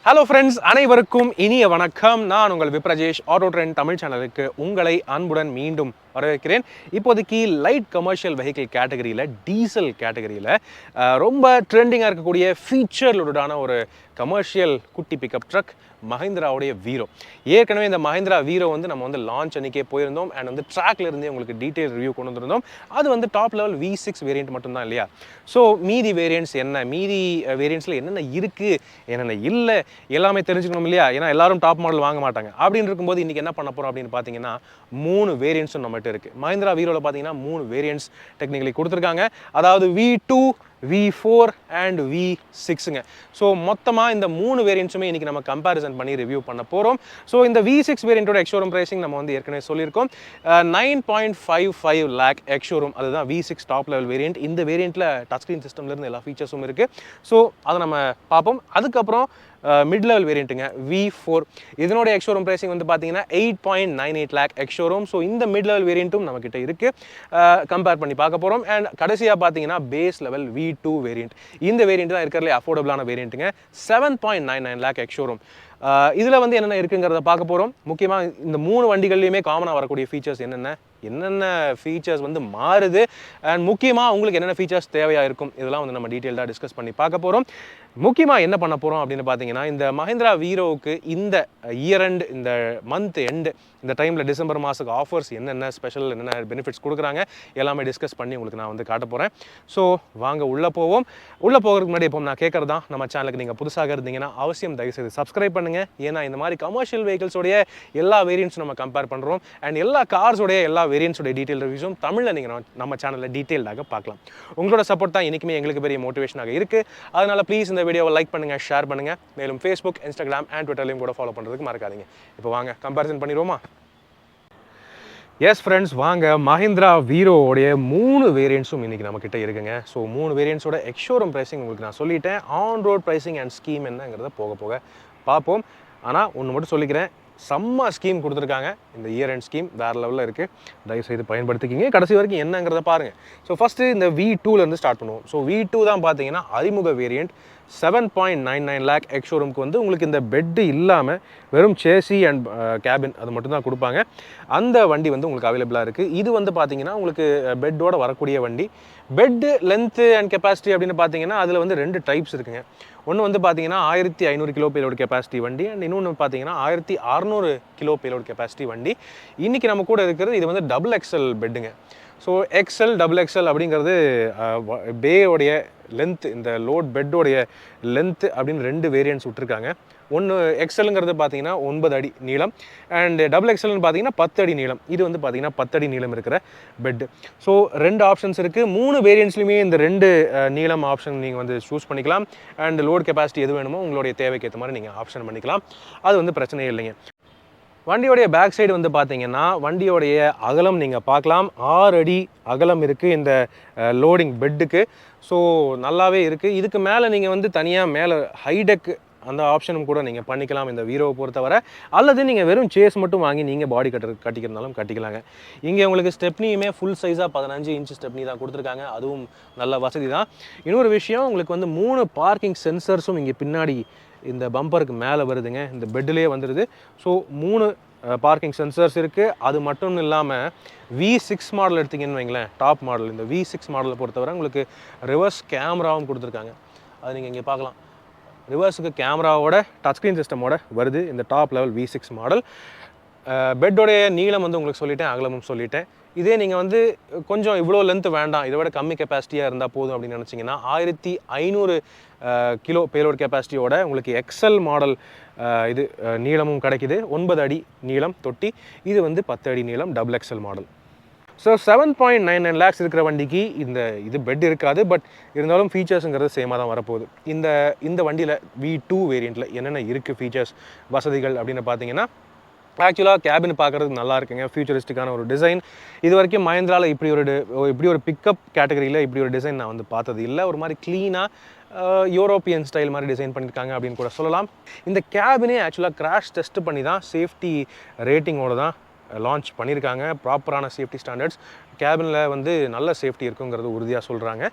Hello friends, அனைவருக்கும் இனிய வணக்கம். நான் உங்கள் விப்ரஜேஷ். ஆட்டோ ட்ரெண்ட் தமிழ் சேனலுக்கு உங்களை அன்புடன் மீண்டும் வரவேற்கிறேன். இப்போதைக்கு லைட் கமர்ஷியல் வெஹிக்கிள் கேட்டகரியில், டீசல் கேட்டகரியில் ரொம்ப ட்ரெண்டிங்காக இருக்கக்கூடிய ஃபீச்சர் லோடான ஒரு கமர்ஷியல் குட்டி பிக்கப் ட்ரக் மஹிந்திராவுடைய வீரோ. ஏற்கனவே இந்த மஹிந்திரா வீரோ நம்ம லான்ச் அன்றைக்கே போயிருந்தோம் அண்ட் ட்ராக்ல இருந்தே உங்களுக்கு டீட்டெயில் ரிவ்யூ கொண்டு வந்திருந்தோம். அது டாப் லெவல் V6 வேரியண்ட் மட்டும்தான் இல்லையா? ஸோ மீதி வேரியண்ட்ஸ் என்ன, மீதி வேரியண்ட்ஸில் என்னென்ன இருக்குது, என்னென்ன இல்லை, எல்லாமே தெரிஞ்சுக்கணும் இல்லையா? ஏன்னா எல்லாரும் டாப் மாடல் வாங்க மாட்டாங்க. அப்படின்னு இருக்கும்போது இன்றைக்கி என்ன பண்ண போகிறோம் அப்படின்னு பார்த்தீங்கன்னா, 3 வேரியண்ட்ஸும் நம்மகிட்ட இருக்குது. மஹிந்திரா வீரோவில் பார்த்தீங்கன்னா 3 வேரியண்ட்ஸ் டெக்னிக்கலி கொடுத்துருக்காங்க. அதாவது V2, V4 அண்ட் V6ங்க. ஸோ மொத்தமாக இந்த 3 வேரியண்ட்ஸுமே இன்றைக்கி நம்ம கம்பேரிசன் பண்ணி ரிவ்யூ பண்ண போகிறோம். ஸோ இந்த V6 வேரியண்ட்டோட எக்ஸ்ஷோரூம் ப்ரைஸிங் நம்ம ஏற்கனவே சொல்லியிருக்கோம். 9.55 lakh எக்ஸ்ஷோரூம். அதுதான் V6 டாப் லெவல் வேரியண்ட். இந்த வேரியண்ட்டில் டச் ஸ்க்ரீன் சிஸ்டம்லேருந்து எல்லா ஃபீச்சர்ஸும் இருக்குது. ஸோ அதை நம்ம பார்ப்போம். அதுக்கப்புறம் மிட் லெவல் வேரியண்ட்டுங்க V4. இதனோட எக்ஸ்ஷோரூம் ப்ரைஸிங் பார்த்தீங்கன்னா 8.98 lakh எக்ஸ்ஷோரூம். ஸோ இந்த மிட் லெவல் வேரியண்ட்டும் நம்மக்கிட்ட இருக்குது. கம்பேர் பண்ணி பார்க்க போகிறோம். அண்ட் கடைசியாக பார்த்தீங்கன்னா பேஸ் லெவல் V2 வேரியண்ட். இந்த வேரியண்ட் தான் இருக்கிறதுலே அஃபோர்டபுளான வேரியண்ட்டுங்க. 7.99 lakh எக்ஸ்ஷோரூம். இதில் என்னென்ன இருக்குங்கிறத பார்க்க போகிறோம். முக்கியமாக இந்த 3 வண்டிகள்லையுமே காமனாக வரக்கூடிய ஃபீச்சர்ஸ் என்னென்ன ஃபீச்சர்ஸ் மாறுது அண்ட் முக்கியமாக உங்களுக்கு என்னென்ன ஃபீச்சர்ஸ் தேவையாக இருக்கும், இதெல்லாம் நம்ம டீட்டெயில்டாக டிஸ்கஸ் பண்ணி பார்க்க போகிறோம். முக்கியமாக என்ன பண்ண போகிறோம் அப்படின்னு பார்த்தீங்கன்னா, இந்த மஹிந்திரா வீரோவுக்கு இந்த இயர் எண்ட், இந்த மந்த் எண்டு, இந்த டைமில் டிசம்பர் மாதத்துக்கு ஆஃபர்ஸ் என்னென்ன ஸ்பெஷல், என்னென்ன பெனிஃபிட்ஸ் கொடுக்குறாங்க எல்லாமே டிஸ்கஸ் பண்ணி உங்களுக்கு நான் காட்ட போகிறேன். ஸோ வாங்க உள்ளே போவோம். உள்ளே போகிறதுக்கு முன்னாடி இப்போ நான் கேட்குறது தான், நம்ம சேனலுக்கு நீங்கள் புதுசாக இருந்தீங்கன்னா அவசியம் தயவுசெய்து சப்ஸ்கிரைப் பண்ணுங்கள். ஏன்னா இந்த மாதிரி கமர்ஷியல் வெஹிக்கிள்ஸோடைய எல்லா வேரியண்ட்ஸும் நம்ம கம்பேர் பண்ணுறோம். அண்ட் எல்லா கார்ஸோடைய எல்லா வேரியண்ட்ஸோட டீட்டெயில் ரிவ்யூஸும் தமிழில் நீங்கள் நம்ம சேனலில் டீட்டெயில்டாக பார்க்கலாம். உங்களோட சப்போர்ட் தான் இன்றைக்குமே எங்களுக்கு பெரிய மோட்டிவேஷனாக இருக்குது. அதனால் ப்ளீஸ் இந்த வீடியோவை லைக் பண்ணுங்கள், ஷேர் பண்ணுங்கள். மேலும் ஃபேஸ்புக், இன்ஸ்டாகிராம் அண்ட் ட்விட்டர்லையும் கூட ஃபாலோ பண்ணுறதுக்கு மறக்காதீங்க. இப்போ வாங்க கம்பேரிசன் பண்ணிடுவோமா? எஸ் ஃப்ரெண்ட்ஸ், வாங்க. மஹிந்திரா வீரோடைய 3 வேரியண்ட்ஸும் இன்றைக்கி நம்மக்கிட்ட இருக்குங்க. ஸோ 3 வேரியண்ட்ஸோட எக்ஸ்ஷோரூம் ப்ரைஸிங் உங்களுக்கு நான் சொல்லிட்டேன். On road pricing and scheme என்னங்கிறத போக போக பார்ப்போம். ஆனால் ஒன்று மட்டும் சொல்லிக்கிறேன், செம்ம ஸ்கீம் கொடுத்துருக்காங்க. இந்த இயர் எண்ட் ஸ்கீம் வேறு லெவலில் இருக்குது. தயவுசெய்து பயன்படுத்திக்கிங்க. கடைசி வரைக்கும் என்னங்கிறத பாருங்கள். ஸோ ஃபஸ்ட்டு இந்த V2லேருந்து ஸ்டார்ட் பண்ணுவோம். ஸோ V2 தான் பார்த்தீங்கன்னா அறிமுக வேரியண்ட். 7.99 lakh எக்ஸ்ஷோரூமுக்கு உங்களுக்கு இந்த பெட்டு இல்லாமல் வெறும் சேசி அண்ட் கேபின் அது மட்டும் தான் கொடுப்பாங்க. அந்த வண்டி உங்களுக்கு அவைலபிளாக இருக்குது. இது பார்த்தீங்கன்னா உங்களுக்கு பெட்டோட வரக்கூடிய வண்டி. பெட்டு லென்த்து அண்ட் கெப்பாசிட்டி அப்படின்னு பார்த்தீங்கன்னா அதில் 2 டைப்ஸ் இருக்குங்க. ஒன்று பார்த்தீங்கன்னா 1500 கிலோ பேலோடு கெப்பாசிட்டி வண்டி அண்ட் இன்னொன்று பார்த்தீங்கன்னா 1600 கிலோ பேலோடு கெப்பாசிட்டி வண்டி. இன்றைக்கி நம்ம கூட இருக்கிறது இது டபுள் எக்ஸல் பெட்டுங்க. ஸோ எக்ஸல், டபுள் எக்ஸல் அப்படிங்கிறது பேயோடைய லென்த், இந்த லோட் பெட்டோடைய லென்த்து அப்படின்னு 2 வேரியன்ட்ஸ் விட்டுருக்காங்க. ஒன்று எக்ஸலுங்கிறது பார்த்தீங்கன்னா 9 அடி நீளம் அண்ட் டபுள் எக்ஸல்னு பார்த்தீங்கன்னா 10 அடி நீளம். இது பார்த்தீங்கன்னா 10 அடி நீளம் இருக்கிற பெட்டு. ஸோ 2 ஆப்ஷன்ஸ் இருக்குது. 3 வேரியன்ட்ஸ்லையுமே இந்த 2 நீளம் ஆப்ஷன் நீங்கள் சூஸ் பண்ணிக்கலாம். அண்ட் லோட் கெப்பாசிட்டி எது வேணுமோ உங்களுடைய தேவைக்கு ஏற்ற மாதிரி நீங்கள் ஆப்ஷன் பண்ணிக்கலாம். அது பிரச்சனையே இல்லைங்க. வண்டியோடைய பேக் சைடு பார்த்தீங்கன்னா வண்டியோடைய அகலம் நீங்கள் பார்க்கலாம். 6 அடி அகலம் இருக்குது இந்த லோடிங் பெட்டுக்கு. ஸோ நல்லாவே இருக்குது. இதுக்கு மேலே நீங்கள் தனியாக மேலே ஹைடெக் அந்த ஆப்ஷனும் கூட நீங்கள் பண்ணிக்கலாம் இந்த வீரோவை பொறுத்தவரை. அல்லது நீங்கள் வெறும் சேஸ் மட்டும் வாங்கி நீங்கள் பாடி கட்டிக்கிறதுனாலும் கட்டிக்கலாங்க. இங்கே உங்களுக்கு ஸ்டெப்னியுமே ஃபுல் சைஸாக 15 இன்ச் ஸ்டெப்னி தான் கொடுத்துருக்காங்க. அதுவும் நல்ல வசதி தான். இன்னொரு விஷயம், உங்களுக்கு 3 பார்க்கிங் சென்சர்ஸும் இங்கே பின்னாடி இந்த பம்பருக்கு மேலே வருதுங்க. இந்த பெட்டிலே வந்துடுது. ஸோ 3 பார்க்கிங் சென்சர்ஸ் இருக்குது. அது மட்டும் இல்லாமல் V6 மாடல் எடுத்திங்கன்னு வைங்களேன், டாப் மாடல், இந்த V6 மாடலை பொறுத்தவரை உங்களுக்கு ரிவர்ஸ் கேமராவும் கொடுத்துருக்காங்க. அது நீங்கள் இங்கே பார்க்கலாம். ரிவர்ஸுக்கு கேமராவோட டச் ஸ்க்ரீன் சிஸ்டமோட வருது இந்த டாப் லெவல் V6 மாடல். பெட்டோடைய நீளம் உங்களுக்கு சொல்லிட்டேன், அகலமும் சொல்லிட்டேன். இதே நீங்கள் கொஞ்சம் இவ்வளோ லென்த்து வேண்டாம், இதை விட கம்மி கெப்பாசிட்டியாக இருந்தால் போதும் அப்படின்னு நினச்சிங்கன்னா 1500 கிலோ பேலோட் கெப்பாசிட்டியோட உங்களுக்கு எக்ஸல் மாடல் இது நீளமும் கிடைக்கிது. 9 அடி நீளம் தொட்டி. இது 10 அடி நீளம் double excel model. So 7.99 lakhs இருக்கிற வண்டிக்கு இது பெட் இருக்காது. பட் இருந்தாலும் ஃபீச்சர்ஸுங்கிறது சேமாக தான் வரப்போகுது. இந்த வண்டியில் V2 வேரியண்ட்டில் என்னென்ன இருக்குது ஃபீச்சர்ஸ், வசதிகள் அப்படின்னு பார்த்தீங்கன்னா, ஆக்சுவலாக கேபின் பார்க்குறதுக்கு நல்லா இருக்குங்க. ஃபியூச்சரிஸ்டிக்கான ஒரு டிசைன். இது வரைக்கும் மஹிந்திராவில் இப்படி ஒரு பிக்கப் கேட்டகரியில் இப்படி ஒரு டிசைன் நான் பார்த்தது இல்லை. ஒரு மாதிரி க்ளீனாக யூரோப்பியன் ஸ்டைல் மாதிரி டிசைன் பண்ணியிருக்காங்க அப்படின்னு கூட சொல்லலாம். இந்த கேபினே ஆக்சுவலாக கிராஷ் டெஸ்ட் பண்ணி தான் சேஃப்டி ரேட்டிங்கோடு தான் லான்ச் பண்ணியிருக்காங்க. ப்ராப்பரான சேஃப்டி ஸ்டாண்டர்ட்ஸ் கேபினில் வந்து நல்ல சேஃப்டி இருக்குங்கிறது உறுதியாக சொல்கிறாங்க.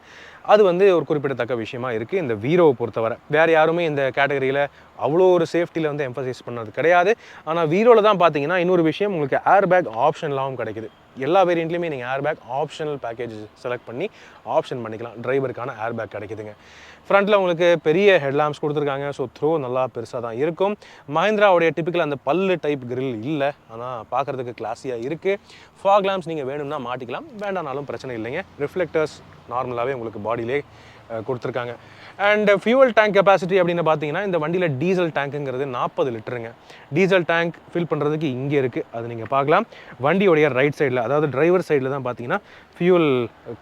அது வந்து ஒரு குறிப்பிடத்தக்க விஷயமா இருக்குது இந்த வீரோவை பொறுத்தவரை. வேறு யாருமே இந்த கேட்டகரியில் அவ்வளோ ஒரு சேஃப்டியில் வந்து எம்பசைஸ் பண்ணது கிடையாது. ஆனால் வீரோவில் தான் பார்த்தீங்கன்னா இன்னொரு விஷயம், உங்களுக்கு ஏர் பேக் ஆப்ஷன்லாம் கிடைக்குது. எல்லா வேரியண்ட்லையுமே நீங்கள் air bag optional package select பண்ணி ஆப்ஷன் பண்ணிக்கலாம். டிரைவருக்கான ஏர் பேக் கிடைக்குதுங்க. ஃப்ரண்ட்டில் உங்களுக்கு பெரிய ஹெட்லாம்ப்ஸ் கொடுத்துருக்காங்க. ஸோ த்ரோ நல்லா பெருசாக தான் இருக்கும். மஹிந்திராவுடைய டிப்பிக்கல் அந்த பல்லு டைப் கிரில் இல்லை, ஆனால் பார்க்குறதுக்கு கிளாஸியாக இருக்குது. ஃபாக் லேம்ப்ஸ் நீங்கள் வேணும்னா மாட்டிக்கலாம், வேண்டானாலும் பிரச்சனை இல்லைங்க. ரிஃப்ளெக்டர்ஸ் நார்மலாகவே உங்களுக்கு பாடியிலே கொடுத்துருக்காங்க. அண்ட் ஃபியூவல் டேங்க் கெப்பாசிட்டி அப்படின்னு பார்த்தீங்கன்னா இந்த வண்டியில் டீசல் டேங்க்குங்கிறது 40 லிட்டருங்க. டீசல் டேங்க் ஃபில் பண்ணுறதுக்கு இங்கே இருக்குது, அது நீங்கள் பார்க்கலாம். வண்டியோடைய ரைட் சைடில், அதாவது டிரைவர் சைடில் தான் பார்த்தீங்கன்னா ஃபியூவல்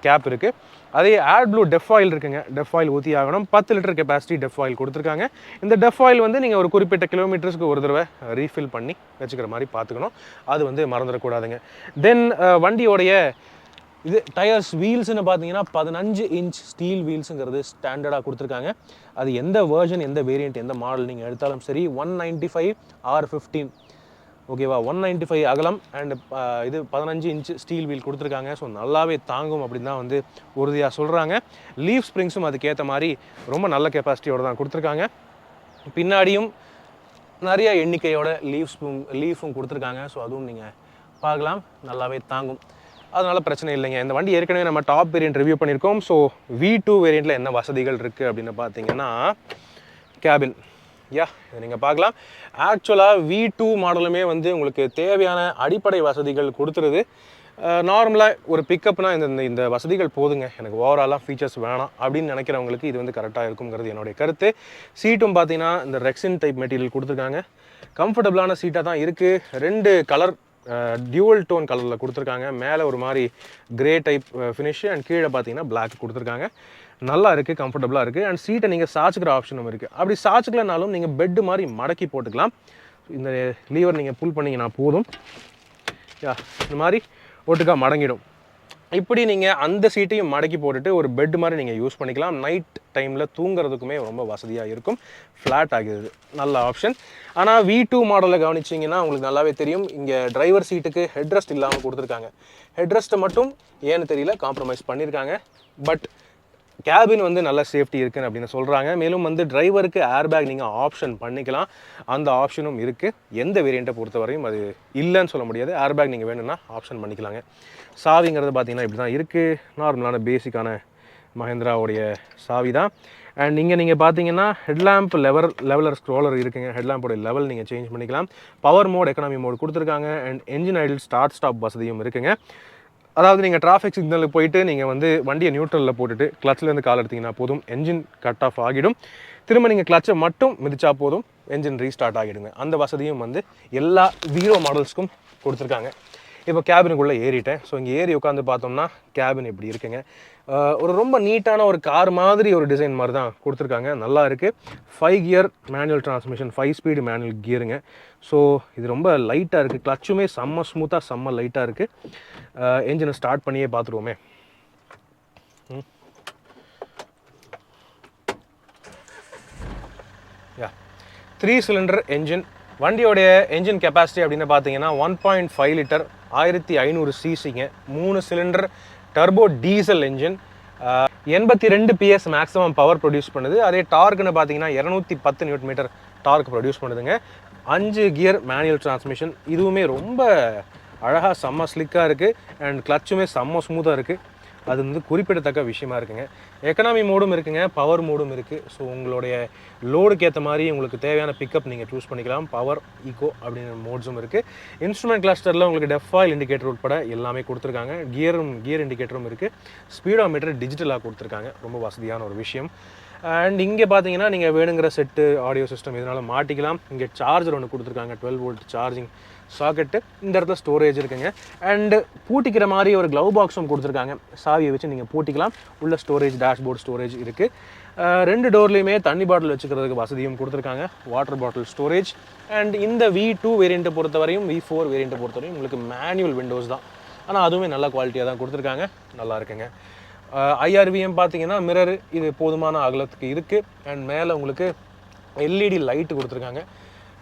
கேப் இருக்குது. அதே ஆட் ப்ளூ டெஃப் ஆயில் இருக்குங்க. டெஃப் ஆயில் ஊற்றி ஆகணும். 10 லிட்டர் கெப்பாசிட்டி டெஃப் ஆயில் கொடுத்துருக்காங்க. இந்த டெஃப் ஆயில் வந்து நீங்கள் ஒரு குறிப்பிட்ட கிலோமீட்டர்ஸ்க்கு ஒரு தடவை ரீஃபில் பண்ணி வச்சுக்கிற மாதிரி பார்த்துக்கணும். அது வந்து மறந்துடக்கூடாதுங்க. தென் வண்டியோடைய இது டயர்ஸ் வீல்ஸ்னு பார்த்தீங்கன்னா 15 இன்ச் ஸ்டீல் வீல்ஸுங்கிறது ஸ்டாண்டர்டாக கொடுத்துருக்காங்க. அது எந்த வேர்ஷன், எந்த வேரியண்ட், எந்த மாடல் நீங்கள் எடுத்தாலும் சரி 195 R15 ஓகேவா, 195 அகலம் அண்ட் இது 15 இன்ச் ஸ்டீல் வீல் கொடுத்துருக்காங்க. ஸோ நல்லாவே தாங்கும் அப்படின்னு தான் வந்து உறுதியாக சொல்கிறாங்க. லீஃப் ஸ்ப்ரிங்ஸும் அதுக்கேற்ற மாதிரி ரொம்ப நல்ல கெப்பாசிட்டியோடு தான் கொடுத்துருக்காங்க. பின்னாடியும் நிறைய எண்ணிக்கையோட லீஃபும் கொடுத்துருக்காங்க. ஸோ அதுவும் நீங்கள் பார்க்கலாம், நல்லாவே தாங்கும், அதனால் பிரச்சனை இல்லைங்க. இந்த வண்டி ஏற்கனவே நம்ம டாப் வேரியன்ட் ரிவ்யூ பண்ணியிருக்கோம். ஸோ V2 வேரியண்ட்டில் என்ன வசதிகள் இருக்குது அப்படின்னு பார்த்தீங்கன்னா கேபின் இதை நீங்கள் பார்க்கலாம். ஆக்சுவலாக V2 மாடலுமே வந்து உங்களுக்கு தேவையான அடிப்படை வசதிகள் கொடுத்துருது. நார்மலாக ஒரு பிக்கப்னா இந்த வசதிகள் போதுங்க, எனக்கு ஓவராலாக ஃபீச்சர்ஸ் வேணாம் அப்படின்னு நினைக்கிறவங்களுக்கு இது வந்து கரெக்டாக இருக்குங்கிறது என்னுடைய கருத்து. சீட்டும் பார்த்தீங்கன்னா இந்த ரெக்ஸின் டைப் மெட்டீரியல் கொடுத்துருக்காங்க. கம்ஃபர்டபுளான சீட்டாக தான் இருக்குது. 2 கலர் டியூவல் டோன் கலரில் கொடுத்துருக்காங்க. மேலே ஒரு மாதிரி கிரே டைப் ஃபினிஷ் அண்ட் கீழே பார்த்தீங்கன்னா பிளாக் கொடுத்துருக்காங்க. நல்லா இருக்குது, கம்ஃபர்டபுளாக இருக்குது. அண்ட் சீட்டை நீங்கள் சாய்ச்சிக்கிற ஆப்ஷனும் இருக்குது. அப்படி சாய்ச்சிக்கலனாலும் நீங்கள் பெட்டு மாதிரி மடக்கி போட்டுக்கலாம். இந்த லீவர் நீங்கள் புல் பண்ணிங்கன்னா போதும், இந்த மாதிரி ஒட்டுக்கா மடங்கிடும். இப்படி நீங்கள் அந்த சீட்டையும் மடக்கி போட்டுட்டு ஒரு பெட் மாதிரி நீங்கள் யூஸ் பண்ணிக்கலாம். நைட் டைமில் தூங்குறதுக்குமே ரொம்ப வசதியாக இருக்கும். ஃப்ளாட் ஆகிடுது, நல்ல ஆப்ஷன். ஆனால் V2 மாடலில் கவனிச்சிங்கன்னா உங்களுக்கு நல்லாவே தெரியும், இங்கே டிரைவர் சீட்டுக்கு ஹெட்ரெஸ்ட் இல்லாமல் கொடுத்துருக்காங்க. ஹெட்ரெஸ்ட்டை மட்டும் ஏன்னு தெரியல காம்ப்ரமைஸ் பண்ணியிருக்காங்க. பட் கேபின் வந்து நல்ல சேஃப்டி இருக்குன்னு அப்படின்னு சொல்கிறாங்க. மேலும் வந்து டிரைவருக்கு ஏர் பேக் நீங்கள் ஆப்ஷன் பண்ணிக்கலாம், அந்த ஆப்ஷனும் இருக்குது. எந்த வேரியண்ட்டை பொறுத்தவரையும் அது இல்லைன்னு சொல்ல முடியாது. ஏர் பேக் நீங்கள் வேணும்னா ஆப்ஷன் பண்ணிக்கலாங்க. சாவிங்கிறது பார்த்தீங்கன்னா இப்படி தான் இருக்குது, நார்மலான பேசிக்கான மஹிந்திராவுடைய சாவி தான். அண்ட் இங்கே நீங்கள் பார்த்தீங்கன்னா ஹெட்லாம்ப் லெவலர் ஸ்க்ரோலர் இருக்குங்க. ஹெட்லாம்போட லெவல் நீங்கள் சேஞ்ச் பண்ணிக்கலாம். பவர் மோட், எக்கனாமி மோட் கொடுத்துருக்காங்க. And engine idle start stop வசதியும் இருக்குங்க. அதாவது நீங்கள் டிராஃபிக் சிக்னலுக்கு போயிட்டு நீங்கள் வந்து வண்டியை நியூட்ரலில் போட்டுட்டு கிளட்ச்லேருந்து கால் எடுத்திங்கன்னா போதும், என்ஜின் கட் ஆஃப் ஆகிடும். திரும்ப நீங்கள் கிளட்சை மட்டும் மிதிச்சா போதும், என்ஜின் ரீஸ்டார்ட் ஆகிடுங்க. அந்த வசதியும் வந்து எல்லா வீரோ மாடல்ஸ்க்கும் கொடுத்துருக்காங்க. இப்போ கேபினுக்குள்ளே ஏறிட்டேன். ஸோ இங்கே ஏறி உட்காந்து பார்த்தோம்னா கேபின் இப்படி இருக்குங்க. ஒரு ரொம்ப நீட்டான ஒரு கார் மாதிரி ஒரு டிசைன் மாதிரி தான் கொடுத்துருக்காங்க. நல்லா இருக்குது. 5 gear manual transmission, 5 speed manual கியருங்க. ஸோ இது ரொம்ப லைட்டாக இருக்குது. கிளச்சுமே செம்ம ஸ்மூத்தாக செம்ம லைட்டாக இருக்குது. என்ஜினை ஸ்டார்ட் பண்ணியே பார்த்துருவோமே. 3 சிலிண்டர் என்ஜின். வண்டியோடைய என்ஜின் கெப்பாசிட்டி அப்படின்னு பார்த்தீங்கன்னா 1.5 litre 1500 சிசிங்க. 3 cylinder turbo diesel engine. 82 PS maximum power produce பண்ணுது. அதே டார்க்னு பார்த்தீங்கன்னா 210 நியூட்டன் மீட்டர் டார்க் ப்ரொடியூஸ் பண்ணுதுங்க. 5 கியர் மேனுவல் டிரான்ஸ்மிஷன். இதுவுமே ரொம்ப அழகாக செம்ம ஸ்லிக்காக இருக்குது. அண்ட் கிளச்சுமே செம்ம ஸ்மூத்தாக இருக்குது. அது வந்து குறிப்பிடத்தக்க விஷயமா இருக்குங்க. எக்கனாமி மோடும் இருக்குங்க, பவர் மோடும் இருக்குது. ஸோ உங்களுடைய லோடுக்கு ஏற்ற மாதிரி உங்களுக்கு தேவையான பிக்கப் நீங்கள் சூஸ் பண்ணிக்கலாம். பவர், ஈகோ அப்படிங்கிற மோட்ஸும் இருக்குது. இன்ஸ்ட்ருமெண்ட் கிளஸ்டரில் உங்களுக்கு டெஃப் ஆயில் இண்டிகேட்டர் உட்பட எல்லாமே கொடுத்துருக்காங்க. கியர் இண்டிகேட்டரும் இருக்குது. ஸ்பீடோமீட்டர் டிஜிட்டலாக கொடுத்துருக்காங்க. ரொம்ப வசதியான ஒரு விஷயம். அண்ட் இங்கே பார்த்தீங்கன்னா நீங்கள் வேணுங்கிற செட்டு ஆடியோ சிஸ்டம் இதனால் மாட்டிக்கலாம். இங்கே சார்ஜர் ஒன்று கொடுத்துருக்காங்க, 12 வோல்ட் சார்ஜிங் சாக்கெட்டு. இந்த இடத்துல ஸ்டோரேஜ் இருக்குங்க. அண்டு பூட்டிக்கிற மாதிரி ஒரு க்ளவ் பாக்ஸும் கொடுத்துருக்காங்க. சாவியை வச்சு நீங்கள் பூட்டிக்கலாம். உள்ள ஸ்டோரேஜ், டேஷ்போர்ட் ஸ்டோரேஜ் இருக்குது. 2 டோர்லேயுமே தண்ணி பாட்டில் வச்சுக்கிறதுக்கு வசதியும் கொடுத்துருக்காங்க. Water bottle storage. அண்ட் இந்த V2 வேரியண்ட்டை பொறுத்தவரையும் V4 வேரியண்ட்டை பொறுத்தவரையும் உங்களுக்கு மேனுவல் விண்டோஸ் தான். ஆனால் அதுவுமே நல்ல குவாலிட்டியாக தான் கொடுத்துருக்காங்க. நல்லா இருக்குங்க. IRVM பார்த்தீங்கன்னா மிரர் இது போதுமான அகலத்துக்கு இருக்குது. அண்ட் மேலே உங்களுக்கு LED லைட்டு கொடுத்துருக்காங்க.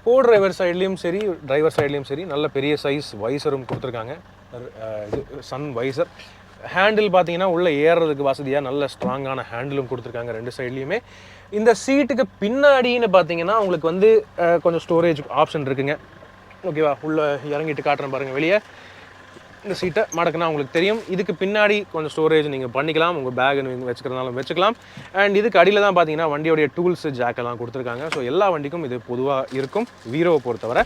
டிரைவர் சைட்லேயும் சரி, டிரைவர் சைட்லேயும் சரி நல்ல பெரிய சைஸ் வைசரும் கொடுத்துருக்காங்க. இது சன் வைசர். ஹேண்டில் பார்த்தீங்கன்னா உள்ளே ஏறுறதுக்கு வசதியாக நல்ல ஸ்ட்ராங்கான ஹேண்டிலும் கொடுத்துருக்காங்க ரெண்டு சைட்லேயுமே. இந்த சீட்டுக்கு பின்னாடின்னு பார்த்தீங்கன்னா உங்களுக்கு வந்து கொஞ்சம் ஸ்டோரேஜ் ஆப்ஷன் இருக்குங்க. ஓகேவா, உள்ளே இறங்கிட்டு காட்டுறேன் பாருங்கள். வெளியே இந்த சீட்டை மடக்குனா உங்களுக்கு தெரியும். இதுக்கு பின்னாடி கொஞ்சம் ஸ்டோரேஜ் நீங்கள் பண்ணிக்கலாம், உங்கள் பேக் நீங்கள் வச்சுக்கிறதுனாலும் வச்சுக்கலாம். அண்ட் இதுக்கு அடியில் தான் பார்த்தீங்கன்னா வண்டியோடைய டூல்ஸு ஜாக்கெல்லாம் கொடுத்துருக்காங்க. ஸோ எல்லா வண்டிக்கும் இது பொதுவாக இருக்கும். வீரோவை பொறுத்தவரை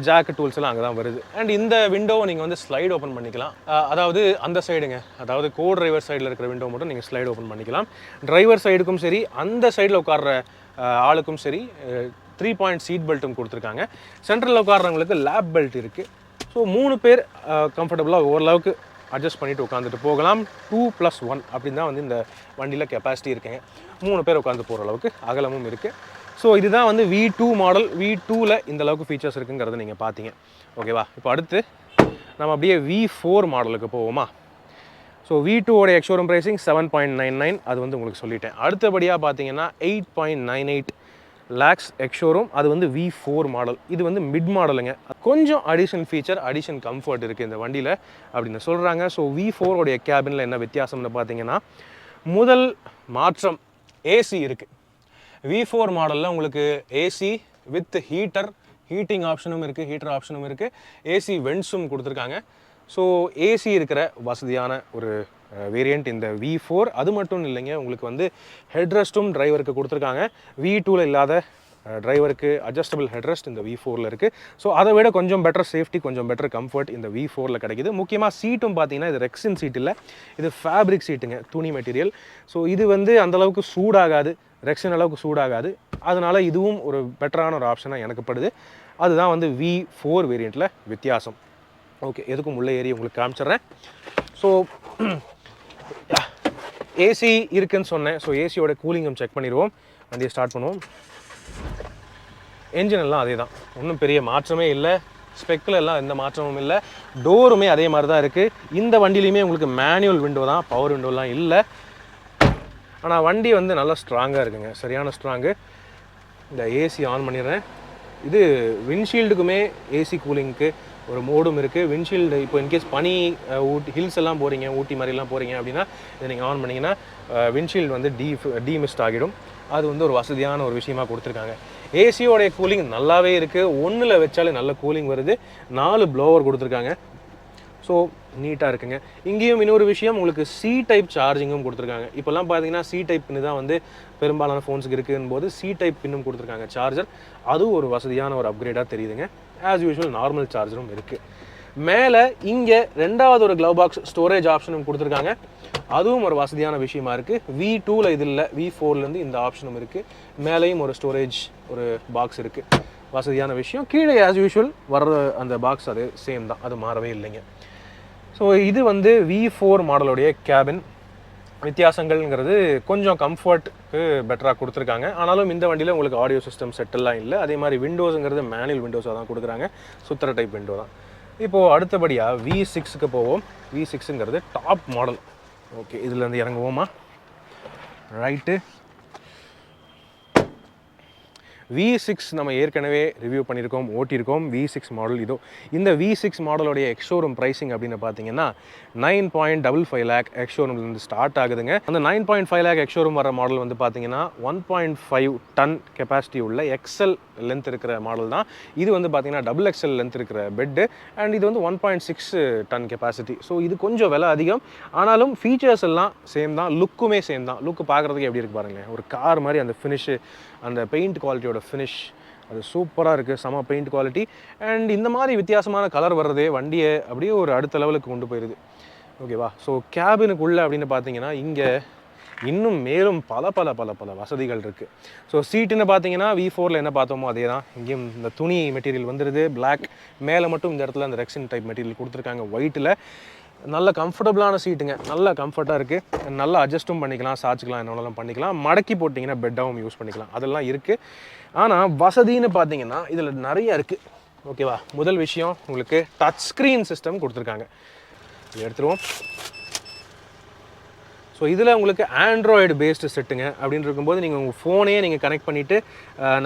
ஜாக்கு டூல்ஸ் எல்லாம் அங்கே தான் வருது. அண்ட் இந்த விண்டோவை நீங்கள் வந்து ஸ்லைட் ஓப்பன் பண்ணிக்கலாம். அதாவது அந்த சைடுங்க, அதாவது கோ டிரைவர் சைடில் இருக்கிற விண்டோ மட்டும் நீங்கள் ஸ்லைட் ஓப்பன் பண்ணிக்கலாம். டிரைவர் சைடுக்கும் சரி, அந்த சைடில் உட்கார்ற ஆளுக்கும் சரி 3 பாயிண்ட் சீட் பெல்ட்டும் கொடுத்துருக்காங்க. சென்ட்ரலில் உட்கார்றவங்களுக்கு லேப் பெல்ட் இருக்குது. ஸோ 3 பேர் கம்ஃபர்டபுளாக ஓரளவுக்கு அட்ஜஸ்ட் பண்ணிவிட்டு உட்காந்துட்டு போகலாம். 2+1 அப்படின்னு தான் வந்து இந்த வண்டியில் கெப்பாசிட்டி இருக்குங்க. 3 பேர் உட்காந்து போகிற அளவுக்கு அகலமும் இருக்குது. ஸோ இதுதான் வந்து V2 மாடல். V2ல் இந்த அளவுக்கு ஃபீச்சர்ஸ் இருக்குங்கிறத நீங்கள் பார்த்தீங்க. ஓகேவா, இப்போ அடுத்து நம்ம அப்படியே V4 மாடலுக்கு போவோமா. ஸோ V2ஓடைய எக்ஸ்ஷோரூம் ப்ரைஸிங் 7.99, அது வந்து உங்களுக்கு சொல்லிட்டேன். அடுத்தபடியாக பார்த்தீங்கன்னா 8.98 lakhs எக்ஸ்ஷோரூம், அது வந்து V4 மாடல். இது வந்து மிட் மாடலுங்க. கொஞ்சம் அடிஷனல் ஃபீச்சர், அடிஷன் கம்ஃபர்ட் இருக்குது இந்த வண்டியில் அப்படின்னு சொல்கிறாங்க. ஸோ V4ஓடைய கேபினில் என்ன வித்தியாசம்னு பார்த்தீங்கன்னா, முதல் மாற்றம் ஏசி இருக்குது. V4 மாடலில் உங்களுக்கு ஏசி வித் ஹீட்டிங் ஆப்ஷனும் இருக்குது, ஹீட்டர் ஆப்ஷனும் இருக்குது, ஏசி வென்ட்ஸும் கொடுத்துருக்காங்க. ஸோ ஏசி இருக்கிற வசதியான ஒரு வேரியண்ட் இந்த V4. அது மட்டும் இல்லைங்க, உங்களுக்கு வந்து ஹெட்ரெஸ்ட்டும் டிரைவருக்கு கொடுத்துருக்காங்க. V2ல் இல்லாத டிரைவருக்கு அட்ஜஸ்டபிள் ஹெட்ரெஸ்ட் இந்த V4ல் இருக்குது. ஸோ அதை விட கொஞ்சம் பெட்டர் சேஃப்டி, கொஞ்சம் பெட்டர் கம்ஃபர்ட் இந்த V4ல் கிடைக்குது. முக்கியமாக சீட்டும் பார்த்தீங்கன்னா இது ரெக்ஸின் சீட் இல்லை, இது ஃபேப்ரிக் சீட்டுங்க, துணி மெட்டீரியல். ஸோ இது வந்து அந்தளவுக்கு சூடாகாது, ரெக்ஸின் அளவுக்கு சூடாகாது. அதனால் இதுவும் ஒரு பெட்டரான ஒரு ஆப்ஷனாக எனக்கு படுது. அதுதான் வந்து V4 வேரியண்ட்டில் வித்தியாசம். ஓகே, எதுக்கும் உள்ளே ஏறி உங்களுக்கு காமிச்சிட்றேன். ஸோ ஏசி இருக்குன்னு சொன்னேன். ஸோ ஏசியோட கூலிங்கும் செக் பண்ணிடுவோம். வண்டியை ஸ்டார்ட் பண்ணுவோம். என்ஜின் எல்லாம் அதே தான், ஒன்றும் பெரிய மாற்றமே இல்லை. ஸ்பெக்கில் எல்லாம் எந்த மாற்றமும் இல்லை. டோருமே அதே மாதிரி தான் இருக்குது. இந்த வண்டியிலையுமே உங்களுக்கு மேனுவல் விண்டோ தான், பவர் விண்டோலாம் இல்லை. ஆனால் வண்டி வந்து நல்லா ஸ்ட்ராங்காக இருக்குங்க, சரியான ஸ்ட்ராங்கு. இந்த ஏசி ஆன் பண்ணிடுறேன். இது விண்ட்ஷீல்டுக்குமே ஏசி கூலிங்க்கு ஒரு மோடும் இருக்குது. விண்ட்ஷீல்டு இப்போ இன்கேஸ் பனி ஊட்டி ஹில்ஸ் எல்லாம் போகிறீங்க, ஊட்டி மாதிரிலாம் போகிறீங்க அப்படின்னா இதை நீங்கள் ஆன் பண்ணிங்கன்னா விண்ட்ஷீல்டு வந்து டீமிஸ்ட் ஆகிடும். அது வந்து ஒரு வசதியான ஒரு விஷயமாக கொடுத்துருக்காங்க. ஏசியோடைய கூலிங் நல்லாவே இருக்குது. ஒன்றில் வச்சாலே நல்ல கூலிங் வருது. 4 ப்ளோவர் கொடுத்துருக்காங்க. ஸோ நீட்டாக இருக்குங்க. இங்கேயும் இன்னொரு விஷயம், உங்களுக்கு C டைப் சார்ஜிங்கும் கொடுத்துருக்காங்க. இப்போல்லாம் பார்த்தீங்கன்னா C டைப் பின்னு தான் வந்து பெரும்பாலான ஃபோன்ஸுக்கு இருக்குன்னு போது C டைப் பின்னும் கொடுத்துருக்காங்க சார்ஜர். அதுவும் ஒரு வசதியான ஒரு அப்கிரேடாக தெரியுதுங்க. ஆஸ் யூஷுவல் நார்மல் சார்ஜரும் இருக்குது. மேலே இங்கே ரெண்டாவது ஒரு க்ளவ் பாக்ஸ் ஸ்டோரேஜ் ஆப்ஷனும் கொடுத்துருக்காங்க. அதுவும் ஒரு வசதியான விஷயமா இருக்குது. V2ல் இது இல்லை, V4லேருந்து இந்த ஆப்ஷனும் இருக்குது. மேலேயும் ஒரு ஸ்டோரேஜ் ஒரு பாக்ஸ் இருக்குது, வசதியான விஷயம். கீழே ஆஸ் யூஷுவல் வர்ற அந்த பாக்ஸ் அது சேம் தான், அது மாறவே இல்லைங்க. ஸோ இது வந்து V4 மாடலுடைய கேபின். வித்தியாசங்கள்ங்கிறது கொஞ்சம் கம்ஃபர்ட்டுக்கு பெட்டராக கொடுத்துருக்காங்க. ஆனாலும் இந்த வண்டியில் உங்களுக்கு ஆடியோ சிஸ்டம் செட்டெல்லாம் இல்லை. அதே மாதிரி விண்டோஸுங்கிறது மேனுவல் விண்டோஸாக தான் கொடுக்குறாங்க, சுத்திர டைப் விண்டோ தான். இப்போது அடுத்தபடியாக V6க்கு போவோம். V6ங்கிறது டாப் மாடல். ஓகே, இதுலேருந்து இறங்குவோமா. ரைட்டு, V6 நம்ம ஏற்கனவே ரிவ்யூ பண்ணியிருக்கோம், ஓட்டியிருக்கோம். V6 மாடல் இதோ. இந்த V6 மாடலோடைய எக்ஸ்ஷோரூம் ப்ரைஸிங் அப்படின்னு பார்த்தீங்கன்னா 9.55 lakh எக்ஸ்ஷோரூம்லேருந்து ஸ்டார்ட் ஆகுதுங்க. அந்த 9.5 lakh எக்ஸ்ஷோரூம் வர மாடல் வந்து பார்த்தீங்கன்னா 1.5 டன் கெப்பாசிட்டி உள்ள எக்ஸல் லென்த் இருக்கிற மாடல் தான். இது வந்து பார்த்தீங்கன்னா XXL லென்த் இருக்கிற பெட்டு. அண்ட் இது வந்து 1.6 டன் கெப்பாசிட்டி. ஸோ இது கொஞ்சம் விலை அதிகம். ஆனாலும் ஃபீச்சர்ஸ் எல்லாம் சேம் தான், லுக்குமே சேம் தான். லுக்கு பார்க்குறதுக்கு எப்படி இருக்கு பாருங்களேன், ஒரு கார் மாதிரி. அந்த ஃபினிஷு, அந்த பெயிண்ட் குவாலிட்டியோட ஃபினிஷ் அது சூப்பராக இருக்குது, செம பெயிண்ட் குவாலிட்டி. அண்ட் இந்த மாதிரி வித்தியாசமான கலர் வர்றதே வண்டியை அப்படியே ஒரு அடுத்த லெவலுக்கு கொண்டு போயிடுது. ஓகேவா. ஸோ கேபினுக்குள்ளே அப்படின்னு பார்த்தீங்கன்னா இங்கே இன்னும் மேலும் பல பல பல பல வசதிகள் இருக்குது. ஸோ சீட்டுன்னு பார்த்தீங்கன்னா V4ல் என்ன பார்த்தோமோ அதே தான். இங்கேயும் இந்த துணி மெட்டீரியல் வந்துடுது, பிளாக். மேலே மட்டும் இந்த இடத்துல அந்த ரெக்ஸின் டைப் மெட்டீரியல் கொடுத்துருக்காங்க ஒயிட்டில். நல்ல கம்ஃபர்டபுளான சீட்டுங்க, நல்ல கம்ஃபர்ட்டாக இருக்குது. நல்லா அட்ஜஸ்ட்டும் பண்ணிக்கலாம், சாய்ச்சிக்கலாம், என்னென்னலாம் பண்ணிக்கலாம். மடக்கி போட்டிங்கன்னா பெட்டாகவும் யூஸ் பண்ணிக்கலாம், அதெல்லாம் இருக்குது. ஆனால் வசதின்னு பார்த்தீங்கன்னா இதில் நிறைய இருக்குது. ஓகேவா. முதல் விஷயம், உங்களுக்கு டச் ஸ்க்ரீன் சிஸ்டம் கொடுத்துருக்காங்க. இதை எடுத்துருவோம். ஸோ இதில் உங்களுக்கு ஆண்ட்ராய்டு பேஸ்டு செட்டுங்க. அப்படின்னு இருக்கும்போது நீங்கள் உங்கள் ஃபோனையே நீங்கள் கனெக்ட் பண்ணிவிட்டு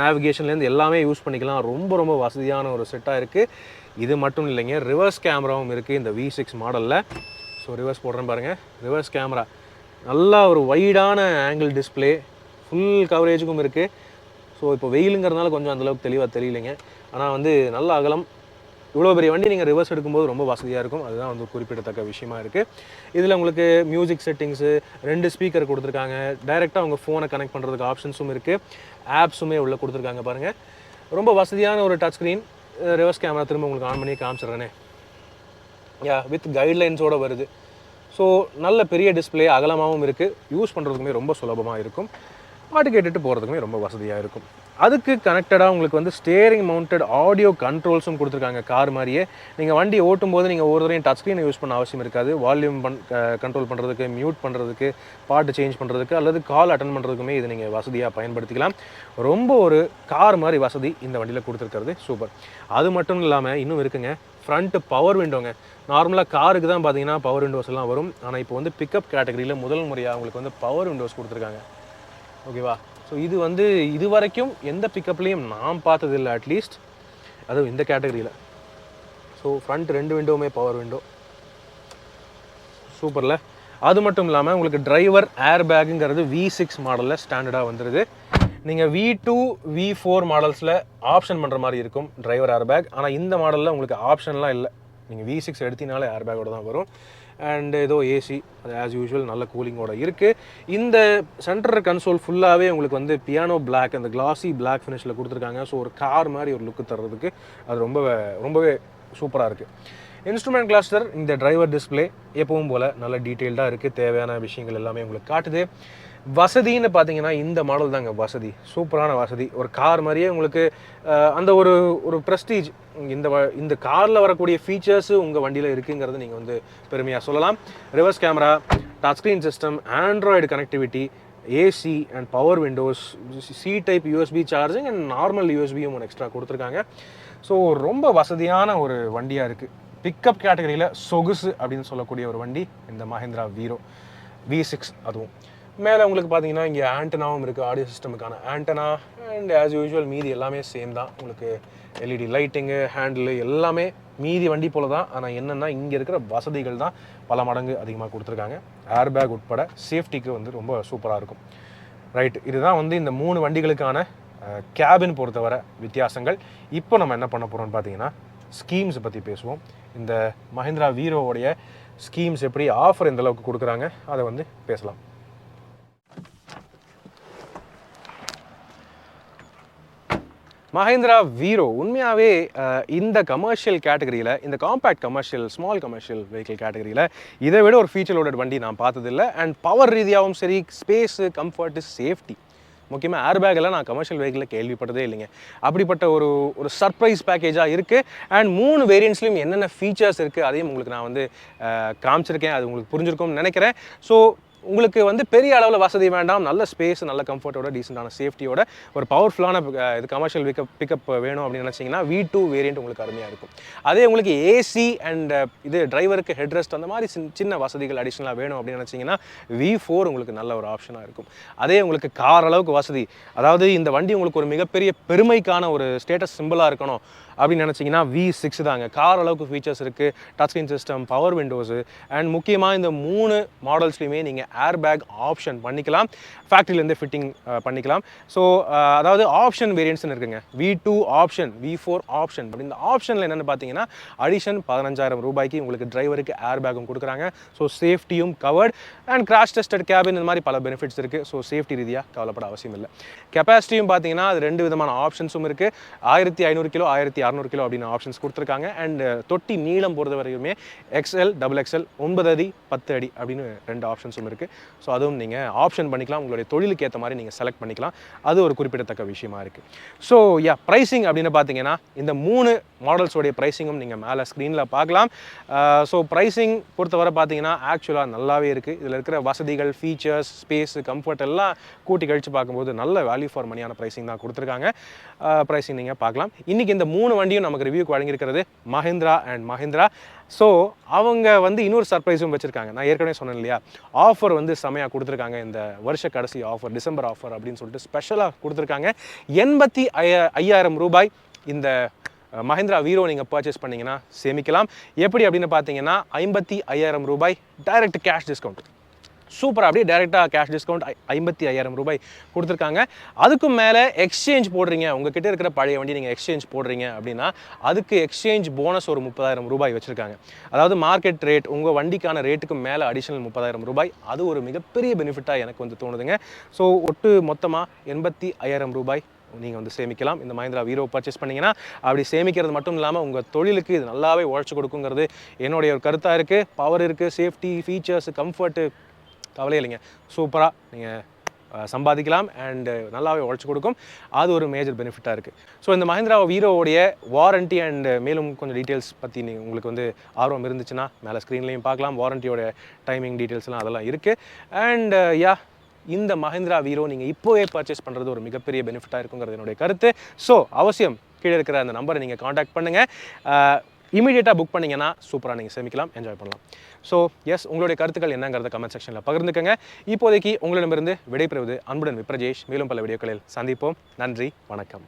நேவிகேஷன்லேருந்து எல்லாமே யூஸ் பண்ணிக்கலாம். ரொம்ப ரொம்ப வசதியான ஒரு செட்டாக இருக்குது. இது மட்டும் இல்லைங்க, ரிவர்ஸ் கேமராவும் இருக்குது இந்த V6 மாடலில். ஸோ ரிவர்ஸ் போடுறேன் பாருங்கள். ரிவர்ஸ் கேமரா நல்லா ஒரு வைடான ஆங்கிள் டிஸ்பிளே, ஃபுல் கவரேஜுக்கும் இருக்குது. ஸோ இப்போ வெயிலுங்கிறதுனால கொஞ்சம் அந்தளவுக்கு தெளிவாக தெரியலைங்க. ஆனால் வந்து நல்ல அகலம். இவ்வளோ பெரிய வண்டி நீங்கள் ரிவர்ஸ் எடுக்கும்போது ரொம்ப வசதியாக இருக்கும். அதுதான் வந்து குறிப்பிடத்தக்க விஷயமா இருக்குது. இதில் உங்களுக்கு மியூசிக் செட்டிங்ஸு, 2 ஸ்பீக்கர் கொடுத்துருக்காங்க. டைரெக்டாக உங்கள் ஃபோனை கனெக்ட் பண்ணுறதுக்கு ஆப்ஷன்ஸும் இருக்குது. ஆப்ஸுமே உள்ளே கொடுத்துருக்காங்க பாருங்கள். ரொம்ப வசதியான ஒரு டச் ஸ்க்ரீன். ரிவர்ஸ் கேமரா திரும்ப உங்களுக்கு ஆன் பண்ணி காமிச்சிட்றேனே. வித் கைட்லைன்ஸோடு வருது. ஸோ நல்ல பெரிய டிஸ்பிளே, அகலமாகவும் இருக்குது. யூஸ் பண்ணுறதுக்குமே ரொம்ப சுலபமாக இருக்கும். பாட்டு கேட்டுட்டு போகிறதுக்குமே ரொம்ப வசதியாக இருக்கும். அதுக்கு கனெக்டடாக உங்களுக்கு வந்து ஸ்டேரிங் மவுண்டட் ஆடியோ கண்ட்ரோல்ஸும் கொடுத்துருக்காங்க. கார் மாதிரியே நீங்கள் வண்டி ஓட்டும் போது நீங்கள் ஒரு தடவையும் டச் ஸ்க்ரீனை யூஸ் பண்ண அவசியம் இருக்காது. வால்யூம் கண்ட்ரோல் பண்ணுறதுக்கு, மியூட் பண்ணுறதுக்கு, பாட்டு சேஞ்ச் பண்ணுறதுக்கு அல்லது கால் அட்டன் பண்ணுறதுக்குமே இது நீங்கள் வசதியாக பயன்படுத்திக்கலாம். ரொம்ப ஒரு கார் மாதிரி வசதி இந்த வண்டியில் கொடுத்துருக்கிறது சூப்பர். அது மட்டும் இல்லாமல் இன்னும் இருக்குங்க, ஃப்ரண்ட்டு பவர் விண்டோங்க. நார்மலாக காருக்கு தான் பார்த்தீங்கன்னா பவர் விண்டோஸ் எல்லாம் வரும். ஆனால் இப்போ வந்து பிக்கப் கேட்டகரியில் முதல் முறையாக உங்களுக்கு வந்து பவர் விண்டோஸ் கொடுத்துருக்காங்க. ஓகேவா? ஸோ இது வந்து இது வரைக்கும் எந்த பிக்கப்லேயும் நான் பார்த்ததில்லை, அட்லீஸ்ட் அதுவும் இந்த கேட்டகரியில். ஸோ ஃப்ரண்ட் 2 விண்டோவுமே பவர் விண்டோ, சூப்பரில். அது மட்டும் இல்லாமல் உங்களுக்கு டிரைவர் ஏர் பேக்குங்கிறது V6 மாடலில் ஸ்டாண்டர்டாக வந்துடுது. நீங்கள் V2, V4 மாடல்ஸில் ஆப்ஷன் பண்ணுற மாதிரி இருக்கும் டிரைவர் ஏர் பேக். ஆனால் இந்த மாடலில் உங்களுக்கு ஆப்ஷன்லாம் இல்லை. நீங்கள் V6 எடுத்தினாலே ஏர் பேக்கோட தான் வரும். அண்ட் ஏதோ ஏசி, அது ஆஸ் யூஷுவல் நல்ல கூலிங்கோட இருக்குது. இந்த சென்டர் கன்சோல் ஃபுல்லாகவே உங்களுக்கு வந்து பியானோ பிளாக், அந்த கிளாசி பிளாக் ஃபினிஷில் கொடுத்துருக்காங்க. ஸோ ஒரு கார் மாதிரி ஒரு லுக்கு தர்றதுக்கு அது ரொம்பவே சூப்பராக இருக்குது. இன்ஸ்ட்ருமெண்ட் கிளஸ்டர், இந்த டிரைவர் டிஸ்பிளே எப்பவும் போல் நல்ல டீட்டெயில்டாக இருக்குது. தேவையான விஷயங்கள் எல்லாமே உங்களுக்கு காட்டுது. வசதின்னு பார்த்தீங்கன்னா இந்த மாடல் தாங்க வசதி, சூப்பரான வசதி. ஒரு கார் மாதிரியே உங்களுக்கு அந்த ஒரு ப்ரெஸ்டீஜ் இந்த காரில் வரக்கூடிய ஃபீச்சர்ஸு உங்கள் வண்டியில் இருக்குங்கிறது நீங்கள் வந்து பெருமையாக சொல்லலாம். Reverse camera, touch screen system, android connectivity, AC and power windows, C type USB charging and normal யூஎஸ்பியும் ஒன்று எக்ஸ்ட்ரா கொடுத்துருக்காங்க. ஸோ ரொம்ப வசதியான ஒரு வண்டியாக இருக்குது. பிக்கப் கேட்டகரியில் சொகுசு அப்படின்னு சொல்லக்கூடிய ஒரு வண்டி இந்த மஹிந்திரா வீரோ V6. அதுவும் மேலே உங்களுக்கு பார்த்தீங்கன்னா இங்கே ஆண்டனாவும் இருக்குது, ஆடியோ சிஸ்டமுக்கான ஆண்டனா. அண்ட் ஆஸ் யூஷுவல் மீதி எல்லாமே சேம் தான். உங்களுக்கு எல்இடி லைட்டிங்கு, ஹேண்டிலு எல்லாமே மீதி வண்டி போல தான். ஆனால் என்னென்னா இங்கே இருக்கிற வசதிகள் தான் பல மடங்கு அதிகமாக கொடுத்துருக்காங்க. ஏர் பேக் உட்பட சேஃப்டிக்கு வந்து ரொம்ப சூப்பராக இருக்கும். ரைட், இதுதான் வந்து இந்த 3 வண்டிகளுக்கான கேபின் பொறுத்தவரை வித்தியாசங்கள். இப்போ நம்ம என்ன பண்ண போகிறோம்னு பார்த்தீங்கன்னா ஸ்கீம்ஸை பற்றி பேசுவோம். இந்த மஹிந்திரா வீரோவுடைய ஸ்கீம்ஸ் எப்படி, ஆஃபர் எந்த அளவுக்கு கொடுக்குறாங்க, அதை வந்து பேசலாம். மஹிந்திரா வீரோ உண்மையாகவே இந்த கமர்ஷியல் கேட்டகரியில், இந்த compact commercial, small commercial vehicle கேட்டகரியில் இதை விட ஒரு ஃபீச்சர் லோடட் வண்டி நான் பார்த்ததில்லை. அண்ட் பவர் ரீதியாகவும் சரி, ஸ்பேஸு, கம்ஃபர்ட்டு, சேஃப்டி, முக்கியமாக ஏர் பேக் எல்லாம் நான் கமர்ஷியல் வெஹிக்கிளில் கேள்விப்பட்டதே இல்லைங்க. அப்படிப்பட்ட ஒரு சர்ப்ரைஸ் பேக்கேஜாக இருக்குது. அண்ட் 3 வேரியன்ட்ஸ்லையும் என்னென்ன ஃபீச்சர்ஸ் இருக்குது அதையும் உங்களுக்கு நான் வந்து காமிச்சிருக்கேன். அது உங்களுக்கு புரிஞ்சிருக்கும்னு நினைக்கிறேன். ஸோ உங்களுக்கு வந்து பெரிய அளவில் வசதி வேண்டாம், நல்ல ஸ்பேஸ், நல்ல கம்ஃபர்ட்டோட, டீசெண்டான சேஃப்டியோட ஒரு பவர்ஃபுல்லான இது கமர்ஷியல் பிக்கப் வேணும் அப்படின்னு நினச்சிங்கன்னா V2 வேரியண்ட் உங்களுக்கு அருமையாக இருக்கும். அதே உங்களுக்கு ஏசி அண்ட் இது டிரைவருக்கு ஹெட்ரெஸ்ட் அந்த மாதிரி சின்ன வசதிகள் அடிஷ்னலாக வேணும் அப்படின்னு நினச்சிங்கன்னா V4 உங்களுக்கு நல்ல ஒரு ஆப்ஷனாக இருக்கும். அதே உங்களுக்கு கார் அளவுக்கு வசதி, அதாவது இந்த வண்டி உங்களுக்கு ஒரு மிகப்பெரிய பெருமைக்கான ஒரு ஸ்டேட்டஸ் சிம்பிளாக இருக்கணும் அப்படின்னு நினச்சிங்கன்னா V6 தாங்க. கார் அளவுக்கு ஃபீச்சர்ஸ் இருக்குது, touch screen system, power windows and முக்கியமாக இந்த 3 மாடல்ஸ்லையுமே நீங்கள் ஏர் பேக் ஆப்ஷன் பண்ணிக்கலாம். ஃபேக்ட்ரியிலேருந்து ஃபிட்டிங் பண்ணிக்கலாம். ஸோ அதாவது ஆப்ஷன் வேரியன்ட்ஸ்னு இருக்குங்க. V2 option, V4 option. But இந்த ஆப்ஷனில் என்னென்னு பார்த்தீங்கன்னா அடிஷன் 15,000 ரூபாய்க்கு உங்களுக்கு டிரைவருக்கு ஏர் பேக்கும் கொடுக்குறாங்க. ஸோ சேஃப்டியும் covered and crash tested cabin, இந்த மாதிரி பல பெனிஃபிட்ஸ் இருக்குது. ஸோ சேஃப்டி ரீதியாக கவலைப்பட அவசியம் இல்லை. கெப்பாசிட்டியும் பார்த்தீங்கன்னா அது 2 விதமான ஆப்ஷன்ஸும் இருக்குது. 1500 கிலோ, 1600 கிலோ அப்படின்னு ஆப்ஷன்ஸ் கொடுத்துருக்காங்க. அண்ட் தொட்டி நீளம் பொறுத்த வரைக்குமே XL, XXL, 9 அடி 10 அடி அப்படின்னு 2 ஆப்ஷன்ஸும் இருக்குது. ஸோ அதுவும் நீங்கள் ஆப்ஷன் பண்ணிக்கலாம். உங்களுடைய தொழிலுக்கு ஏற்ற மாதிரி நீங்கள் செலக்ட் பண்ணிக்கலாம். அது ஒரு குறிப்பிடத்தக்க விஷயமா இருக்குது. ஸோ ப்ரைஸிங் அப்படின்னு பார்த்தீங்கன்னா இந்த 3 மாடல்ஸோடைய ப்ரைஸிங்கும் நீங்கள் மேலே ஸ்க்ரீனில் பார்க்கலாம். ஸோ ப்ரைஸிங் பொறுத்தவரை பார்த்தீங்கன்னா ஆக்சுவலாக நல்லாவே இருக்குது. இதில் இருக்கிற வசதிகள், ஃபீச்சர்ஸ், ஸ்பேஸு, கம்ஃபர்ட் எல்லாம் கூட்டி கழித்து பார்க்கும்போது நல்ல வேல்யூ ஃபார் மணியான ப்ரைஸிங் தான் கொடுத்துருக்காங்க. ப்ரைஸிங் நீங்கள் பார்க்கலாம். இன்றைக்கி இந்த 3 வண்டியும் நமக்கு ரிவ்யூக்கு வழங்கியிருக்கிறது மஹிந்திரா அண்ட் மஹிந்திரா. ஸோ அவங்க வந்து இன்னொரு சர்ப்ரைஸும் வச்சுருக்காங்க. நான் ஏற்கனவே சொன்னேன் இல்லையா, ஆஃபர் வந்து செமையாக கொடுத்துருக்காங்க. இந்த வருஷ கடைசி ஆஃபர், டிசம்பர் ஆஃபர் அப்படின்னு சொல்லிட்டு ஸ்பெஷலாக கொடுத்துருக்காங்க. 85,000 ரூபாய் இந்த மஹிந்திரா வீரோ நீங்கள் பர்ச்சேஸ் பண்ணிங்கன்னா சேமிக்கலாம். எப்படி அப்படின்னு பார்த்தீங்கன்னா 55,000 ரூபாய் டைரக்ட் கேஷ் டிஸ்கவுண்ட். சூப்பராக அப்படியே டேரெக்டாக கேஷ் டிஸ்கவுண்ட் 55,000 ரூபாய் கொடுத்துருக்காங்க. அதுக்கும் மேலே எக்ஸ்சேஞ்ச் போடுறீங்க, உங்ககிட்ட இருக்கிற பழைய வண்டி நீங்கள் எக்ஸ்சேஞ்ச் போடுறீங்க அப்படின்னா அதுக்கு எக்ஸ்சேஞ்ச் போனஸ் ஒரு 30,000 ரூபாய் வச்சுருக்காங்க. அதாவது மார்க்கெட் ரேட் உங்கள் வண்டிக்கான ரேட்டுக்கு மேலே அடிஷனல் 30,000 ரூபாய். அது ஒரு மிகப்பெரிய பெனிஃபிட்டாக எனக்கு வந்து தோணுதுங்க. ஸோ ஒட்டு மொத்தமாக 85,000 ரூபாய் நீங்கள் வந்து சேமிக்கலாம் இந்த மஹிந்திரா வீரோ பர்ச்சேஸ் பண்ணிங்கன்னா. அப்படி சேமிக்கிறது மட்டும் இல்லாமல் உங்கள் தொழிலுக்கு இது நல்லாவே உழைச்சி கொடுக்குங்கிறது என்னுடைய ஒரு கருத்தாக இருக்குது. பவர் இருக்குது, சேஃப்டி, ஃபீச்சர்ஸ், கம்ஃபர்ட்டு, கவலையே இல்லைங்க. சூப்பராக நீங்கள் சம்பாதிக்கலாம் அண்டு நல்லாவே உழைச்சி கொடுக்கும். அது ஒரு மேஜர் பெனிஃபிட்டாக இருக்குது. ஸோ இந்த மஹிந்திரா வீரோவுடைய வாரண்ட்டி அண்ட் மேலும் கொஞ்சம் டீட்டெயில்ஸ் பற்றி உங்களுக்கு வந்து ஆர்வம் இருந்துச்சுன்னா மேலே ஸ்க்ரீன்லேயும் பார்க்கலாம். வாரண்ட்டியோட டைமிங் டீட்டெயில்ஸ்லாம் அதெல்லாம் இருக்குது. அண்ட் இந்த மஹிந்திரா வீரோ நீங்கள் இப்போவே பர்ச்சேஸ் பண்ணுறது ஒரு மிகப்பெரிய பெனிஃபிட்டாக இருக்குங்கிறது என்னுடைய கருத்து. ஸோ அவசியம் கீழே இருக்கிற அந்த நம்பரை நீங்கள் காண்டாக்ட் பண்ணுங்கள். இமீடியட்டாக புக் பண்ணிங்கன்னா சூப்பராக நீங்கள் சேமிக்கலாம், என்ஜாய் பண்ணலாம். ஸோ எஸ், உங்களுடைய கருத்துக்கள் என்னங்கிறத கமெண்ட் செக்ஷனில் பகிர்ந்துக்கங்க. இப்போதைக்கு உங்களிடமிருந்து விடைபெறுவது அன்புடன் விப்ரஜேஷ். மேலும் பல வீடியோக்களில் சந்திப்போம். நன்றி, வணக்கம்.